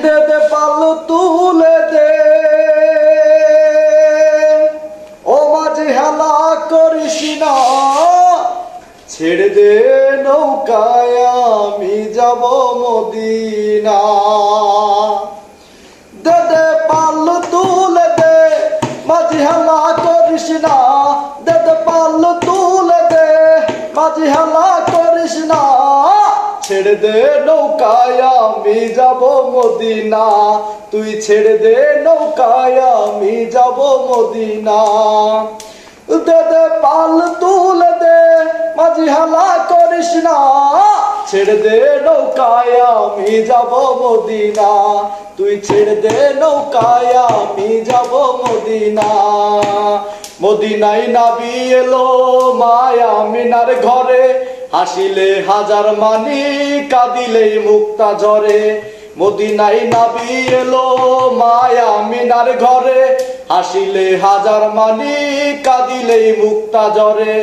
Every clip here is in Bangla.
দে দে পাল তুলে দে, ও মাঝি হেলা করিস না, ছেড়ে দে নৌকায় আমি যাব মদিনা। দে দে পাল তুলে দে, মাঝি হেলা করিস না, দে দে পাল তুলে দে, মাঝি হেলা করিস না, ছেড়ে দে নৌকায় আমি যাব মদিনা, তুই ছেড়ে দে নৌকায় আমি যাব মদিনা। দে দে পাল তুলে দে, মাঝি হেলা করিস না, ছেড়ে দে নৌকায় আমি যাব মদিনা, তুই ছেড়ে দে নৌকায় আমি যাব মদিনা। মদিনায় নাবি এলো মায়া মিনার ঘরে, হাসিলে হাজার মানি কাঁদিলে মুক্তা ঝরে। মদিনায় নাবি এলো মায়া মিনার ঘরে, হাসিলে হাজার মানি কাঁদিলে মুক্তা ঝরে।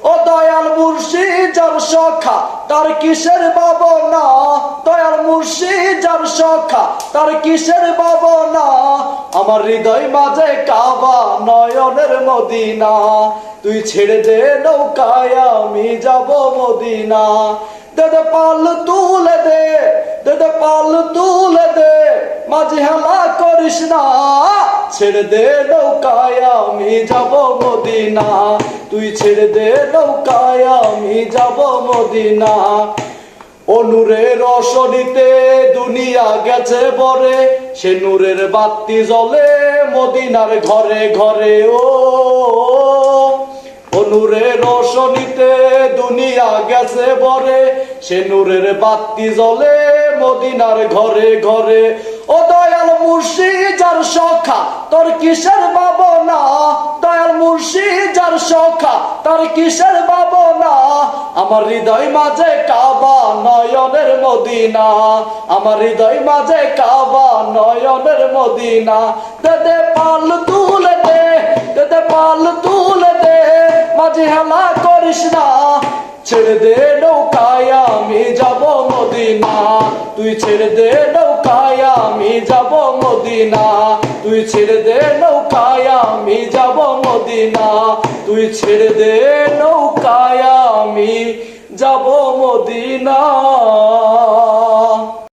ও দয়াল মুর্শিদ যার সখা তার কিসের ভাবনা, দয়াল মুর্শিদ যার সখা তার কিসের ভাবনা, আমার হৃদয় মাঝে কাবা নয়নের মদিনা, তুই ছেড়ে দে নৌকায় আমি যাব মদিনা। দে দে পাল তুলে দে, দে দে পাল তুলে দে, মাঝি হেলা করিস না, ছেড়ে দে নৌকায় আমি যাব মদিনা, তুই ছেড়ে দে নৌকায় আমি যাব মদিনা। ও নূরের রোশনীতে দুনিয়া গেছে ভরে, সে নূরের বাতি জ্বলে মদিনার ঘরে ঘরে। ও নূরের রোশনীতে দুনিয়া গেছে ভরে, সে নূরের বাতি জ্বলে মদিনার ঘরে ঘরে। ও দয়াল মুর্শিদ যার সখা তোর কিসের ভাবনা, দয়াল মুর্শিদ যার সখা তার কিসের ভাবনা, আমার হৃদয় মাঝে কাবা নয়নের মদিনা, আমার হৃদয় মাঝে কাবা নয়নের মদিনা। দে দে পাল তুলে দে, দে দে পাল তুলে দে, মাঝি হেলা করিস না, ছেড়ে দে নৌকায় আমি যাব মদিনা, তুই ছেড়ে দে নৌকায় আমি যাব মদিনা, তুই ছেড়ে দে নৌকায় আমি যাব মদিনা, তুই ছেড়ে দে নৌকায় আমি যাব মদিনা।